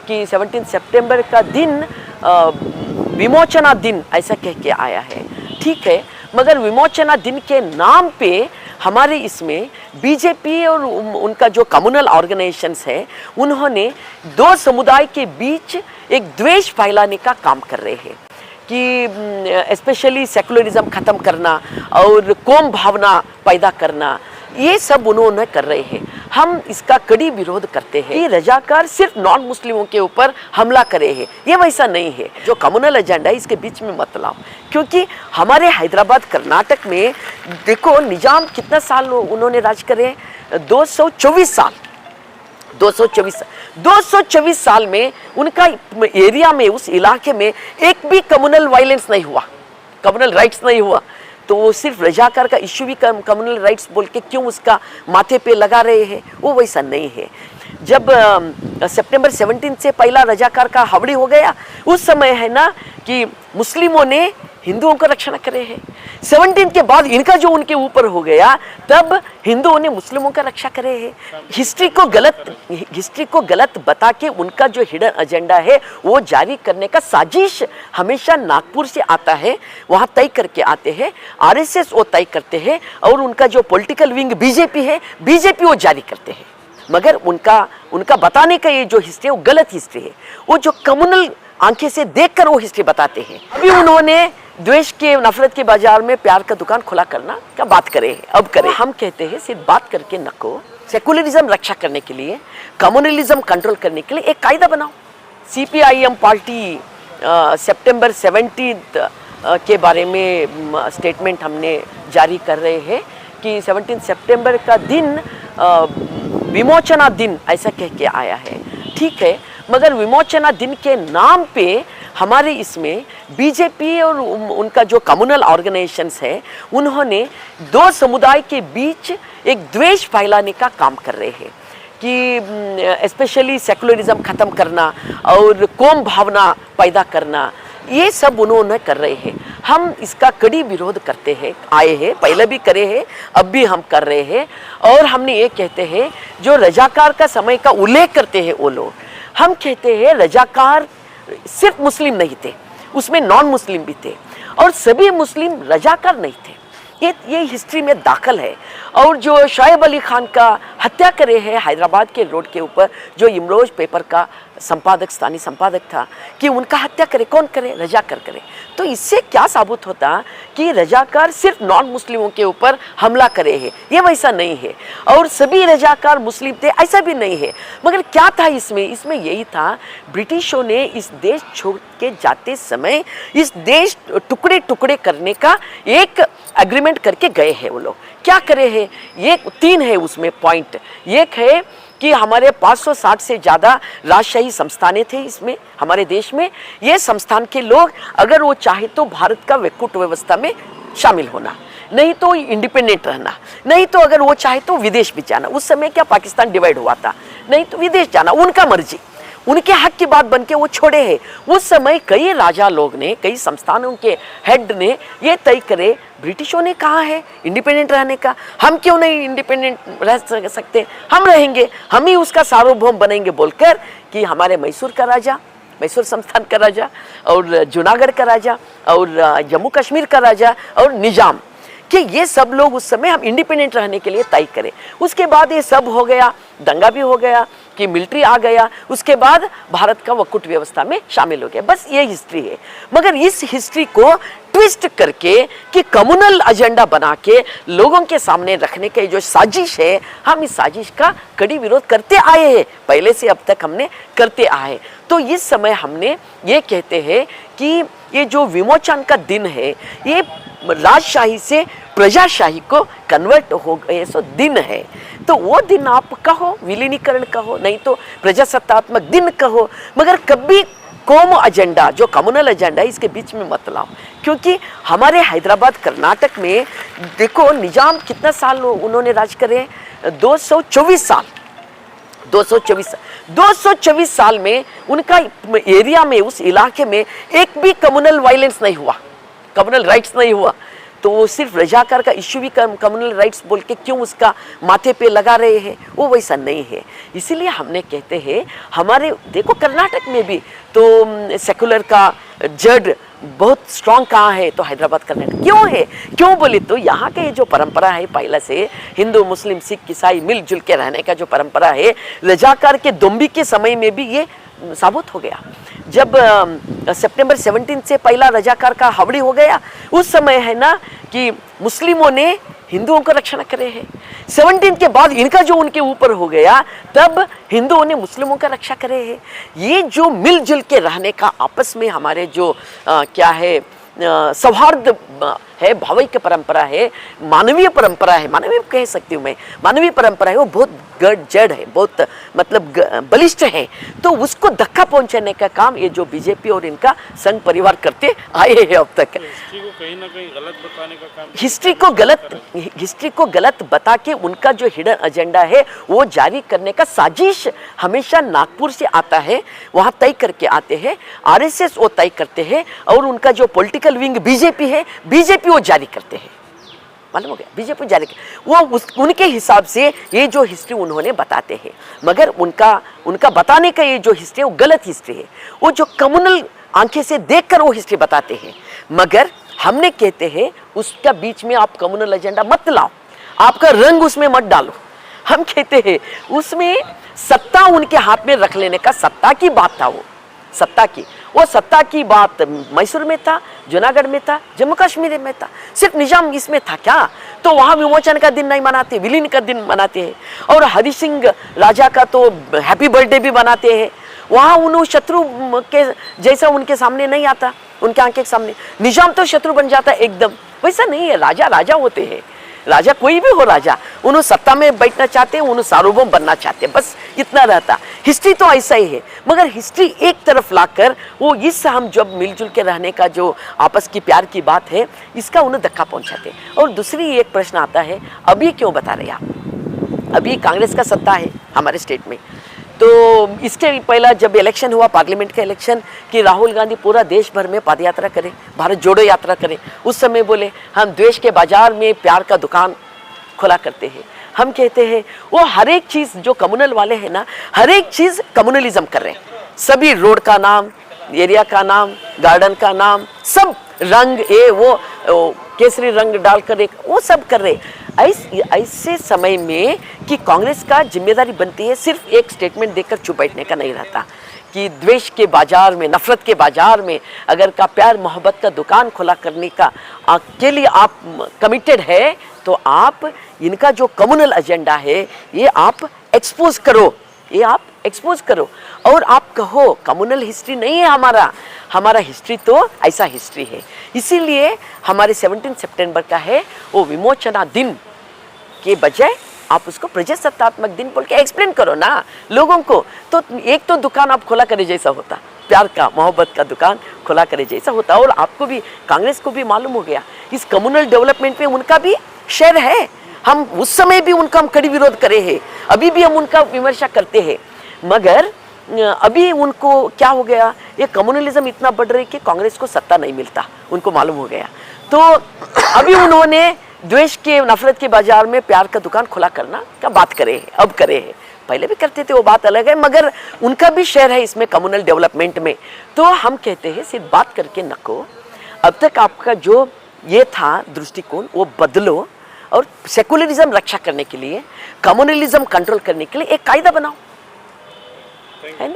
कि 17 सितंबर का दिन विमोचना दिन ऐसा कह के आया है। ठीक है, मगर विमोचना दिन के नाम पे हमारे इसमें बीजेपी और उनका जो कम्युनल ऑर्गेनाइजेशंस है उन्होंने दो समुदाय के बीच एक द्वेष फैलाने का काम कर रहे हैं कि स्पेशली सेकुलरिज्म ख़त्म करना और कौम भावना पैदा करना, ये सब उन्होंने कर रहे हैं। हम इसका कड़ी विरोध करते हैं। ये रजाकार सिर्फ नॉन मुस्लिमों के ऊपर हमला करे हैं, ये वैसा नहीं है। जो कम्युनल एजेंडा है इसके बीच में मत लाओ, क्योंकि हमारे हैदराबाद कर्नाटक में देखो निजाम कितना साल उन्होंने राज करे, 224 साल। 224 साल में उनका एरिया में, उस इलाके में एक भी कम्युनल वायलेंस नहीं हुआ, कम्युनल राइट्स नहीं हुआ। तो वो सिर्फ रजाकार का इश्यू भी कम्युनल राइट्स बोल के क्यों उसका माथे पे लगा रहे हैं, वो वैसा नहीं है। जब सितंबर 17 से पहला रजाकार का हावड़ी हो गया, उस समय है ना कि मुस्लिमों ने हिंदुओं को रक्षण करे हैं। 17 के बाद इनका जो उनके ऊपर हो गया, तब हिंदुओं ने मुस्लिमों का रक्षा करे हैं। हिस्ट्री को गलत बता के उनका जो हिडन एजेंडा है वो जारी करने का साजिश हमेशा नागपुर से आता है, वहाँ तय करके आते हैं। आरएसएस वो तय करते हैं और उनका जो पॉलिटिकल विंग बीजेपी है, बीजेपी वो जारी करते हैं। मगर उनका बताने का ये जो हिस्ट्री है वो गलत हिस्ट्री है। वो जो कम्युनल आंखें से देखकर वो हिस्ट्री बताते हैं। अभी उन्होंने द्वेष के, नफरत के बाजार में प्यार का दुकान खुला करना क्या बात करें, अब करें। हम कहते हैं सिर्फ बात करके नको, सेकुलरिज्म रक्षा करने के लिए, कम्युनलिज्म कंट्रोल करने के लिए एक कायदा बनाओ। सीपीआईएम पार्टी सितंबर 17 के बारे में स्टेटमेंट हमने जारी कर रहे हैं कि 17 सितंबर का दिन विमोचना दिन ऐसा कह के आया है। ठीक है, मगर विमोचना दिन के नाम पे हमारे इसमें बीजेपी और उनका जो कम्युनल ऑर्गेनाइजेशंस है उन्होंने दो समुदाय के बीच एक द्वेष फैलाने का काम कर रहे हैं कि स्पेशली सेकुलरिज्म ख़त्म करना और कौम भावना पैदा करना, ये सब उन्होंने कर रहे हैं। हम इसका कड़ी विरोध करते हैं, आए हैं, पहले भी करे हैं, अब भी हम कर रहे हैं। और हमने ये कहते हैं जो रजाकार का समय का उल्लेख करते हैं वो लोग, हम कहते हैं रजाकार सिर्फ मुस्लिम नहीं थे, उसमें नॉन मुस्लिम भी थे और सभी मुस्लिम रजाकार नहीं थे। ये हिस्ट्री में दाखिल है। और जो शोएब अली खान का हत्या करे है हैदराबाद के रोड के ऊपर, जो इमरोज पेपर का संपादक, स्थानीय संपादक था, कि उनका हत्या करे, कौन करे, रजाकार करे। तो इससे क्या साबित होता कि रजाकार सिर्फ नॉन मुस्लिमों के ऊपर हमला करे हैं, ये वैसा नहीं है। और सभी रजाकार मुस्लिम थे, ऐसा भी नहीं है। मगर क्या था इसमें यही था, ब्रिटिशों ने इस देश छोड़ के जाते समय इस देश टुकड़े टुकड़े करने का एक एग्रीमेंट करके गए हैं। वो लोग क्या करे हैं, ये 3 है उसमें पॉइंट। एक है कि हमारे 560 से ज़्यादा राजशाही संस्थानें थे इसमें हमारे देश में। ये संस्थान के लोग अगर वो चाहे तो भारत का वैकुंठ व्यवस्था में शामिल होना, नहीं तो इंडिपेंडेंट रहना, नहीं तो अगर वो चाहे तो विदेश भी जाना। उस समय क्या पाकिस्तान डिवाइड हुआ था, नहीं तो विदेश जाना, उनका मर्जी, उनके हक की बात बन के वो छोड़े हैं। उस समय कई राजा लोग ने, कई संस्थानों के हेड ने ये तय करे, ब्रिटिशों ने कहा है इंडिपेंडेंट रहने का, हम क्यों नहीं इंडिपेंडेंट रह सकते, हम रहेंगे, हम ही उसका सार्वभौम बनेंगे बोलकर कि हमारे मैसूर का राजा, मैसूर संस्थान का राजा और जूनागढ़ का राजा और जम्मू कश्मीर का राजा और निजाम, कि ये सब लोग उस समय हम इंडिपेंडेंट रहने के लिए तय करें। उसके बाद ये सब हो गया, दंगा भी हो गया कि मिलिट्री आ गया, उसके बाद भारत का वैकुंठ व्यवस्था में शामिल हो गया। बस ये हिस्ट्री है। मगर इस हिस्ट्री को ट्विस्ट करके कि कम्युनल एजेंडा बना के लोगों के सामने रखने की जो साजिश है, हम इस साजिश का कड़ी विरोध करते आए हैं, पहले से अब तक हमने करते आए। तो इस समय हमने ये कहते हैं कि ये जो विमोचन का दिन है, ये राजशाही से प्रजाशाही को कन्वर्ट हो गए सो दिन है। तो वो दिन आप कहो विलीनीकरण कहो, नहीं तो प्रजासत्तात्मक दिन कहो, मगर कभी कौम एजेंडा, जो कम्युनल एजेंडा है, इसके बीच में मत लाओ। क्योंकि हमारे हैदराबाद कर्नाटक में देखो निजाम कितना साल उन्होंने राज करे, 224 साल। 224 साल में उनका एरिया में, उस इलाके में एक भी कम्युनल वायलेंस नहीं हुआ, कम्युनल राइट्स नहीं हुआ। तो सिर्फ रजाकार का इश्यू भी कम्युनल राइट्स बोल के क्यों उसका माथे पे लगा रहे हैं, वो वैसा नहीं है। इसीलिए हमने कहते हैं हमारे देखो कर्नाटक में भी तो सेकुलर का जड़ बहुत स्ट्रांग कहाँ है, तो हैदराबाद कर्नाटक क्यों है, क्यों बोले तो यहाँ के जो परंपरा है पहले से हिंदू मुस्लिम सिख ईसाई मिलजुल के रहने का जो परंपरा है, रजाकार के दोंबी के समय में भी ये साबित हो गया। जब सितंबर 17 से पहला रजाकार का हावड़ी हो गया, उस समय है ना कि मुस्लिमों ने हिंदुओं को रक्षण करे हैं। 17 के बाद इनका जो उनके ऊपर हो गया, तब हिंदुओं ने मुस्लिमों का रक्षा करे हैं। ये जो मिलजुल के रहने का आपस में हमारे जो क्या है सौहार्द है, भावैक्य परंपरा है, मानवीय परंपरा है, मानवीय कह सकती हूँ मैं, मानवीय परंपरा है, वो बहुत जड़ है, बहुत मतलब बलिष्ठ है। तो उसको धक्का पहुंचाने का काम ये जो बीजेपी और इनका संघ परिवार करते आए हैं अब तक। हिस्ट्री को कहीं ना कहीं गलत बताने का काम, हिस्ट्री को गलत बता के उनका जो हिडन एजेंडा है वो जारी करने का साजिश हमेशा नागपुर से आता है, वहाँ तय करके आते हैं, आरएसएस वो तय करते हैं, और उनका जो पॉलिटिकल विंग बीजेपी है, बीजेपी वो जारी करते हैं। मालूम हो गया, बीजेपी जारी वो उनके हिसाब से ये जो हिस्ट्री उन्होंने बताते हैं, मगर उनका बताने का ये जो हिस्ट्री है वो गलत हिस्ट्री है। वो जो कम्युनल आंखें से देखकर वो हिस्ट्री बताते हैं, मगर हमने कहते हैं उसका बीच में आप कम्युनल एजेंडा मत लाओ, आपका रंग उसमें मत डालो। हम कहते हैं उसमें सत्ता उनके हाथ में रख लेने का, सत्ता की बात था, वो सत्ता की बात मैसूर में था, जूनागढ़ में था, जम्मू कश्मीर में था, सिर्फ निजाम इसमें था क्या? तो वहाँ विमोचन का दिन नहीं मनाते, विलीन का दिन मनाते हैं, और हरि सिंह राजा का तो हैप्पी बर्थडे भी मनाते हैं। वहाँ उन शत्रु के जैसा उनके सामने नहीं आता, उनके आंखें के सामने निजाम तो शत्रु बन जाता एकदम, वैसा नहीं है। राजा राजा होते हैं, राजा कोई भी हो राजा, उन्होंने सत्ता में बैठना चाहते हैं, उन्होंने सार्वभौम बनना चाहते हैं, बस इतना रहता। हिस्ट्री तो ऐसा ही है, मगर हिस्ट्री एक तरफ लाकर वो इस हम जब मिलजुल के रहने का जो आपस की प्यार की बात है, इसका उन्हें धक्का पहुंचाते। और दूसरी एक प्रश्न आता है, अभी क्यों बता रहे आप? अभी कांग्रेस का सत्ता है हमारे स्टेट में, तो इसके पहला जब इलेक्शन हुआ, पार्लियामेंट का इलेक्शन, कि राहुल गांधी पूरा देश भर में पद यात्रा करें, भारत जोड़ो यात्रा करें, उस समय बोले हम द्वेष के बाजार में प्यार का दुकान खोला करते हैं। हम कहते हैं वो हर एक चीज़ जो कम्युनल वाले हैं ना, हर एक चीज़ कम्युनलिज्म कर रहे हैं, सभी रोड का नाम, एरिया का नाम, गार्डन का नाम, सब रंग वो केसरी रंग डालकर एक वो सब कर रहे। ऐसे समय में कि कांग्रेस का जिम्मेदारी बनती है सिर्फ एक स्टेटमेंट देकर चुप बैठने का नहीं रहता, कि द्वेष के बाजार में, नफरत के बाजार में अगर का प्यार मोहब्बत का दुकान खुला करने का के लिए आप कमिटेड है, तो आप इनका जो कम्युनल एजेंडा है ये आप एक्सपोज करो, ये आप एक्सपोज करो, और आप कहो कम्युनल हिस्ट्री नहीं है हमारा हिस्ट्री तो ऐसा हिस्ट्री है। इसीलिए हमारे 17 सितंबर का है वो विमोचना दिन के बजाय आप उसको प्रजासत्तात्मक दिन बोल के एक्सप्लेन करो ना लोगों को। तो एक तो दुकान आप खोला करे जैसा होता, प्यार का मोहब्बत का दुकान खोला करे जैसा होता, और आपको भी कांग्रेस को भी मालूम हो गया इस कम्युनल डेवलपमेंट में उनका भी शेयर है। हम उस समय भी उनका हम कड़ी विरोध करे हैं, अभी भी हम उनका विमर्शा करते हैं, मगर अभी उनको क्या हो गया, ये कम्युनलिज्म इतना बढ़ रही कि कांग्रेस को सत्ता नहीं मिलता, उनको मालूम हो गया। तो अभी उन्होंने द्वेष के नफरत के बाजार में प्यार का दुकान खुला करना का बात करे है, अब करे है, पहले भी करते थे वो बात अलग है, मगर उनका भी शेयर है इसमें कम्युनल डेवलपमेंट में। तो हम कहते हैं सिर्फ बात करके नको, अब तक आपका जो ये था दृष्टिकोण वो बदलो, और सेकुलरिज्म रक्षा करने के लिए, कम्युनलिज्म कंट्रोल करने के लिए एक कायदा बनाओ, है ना।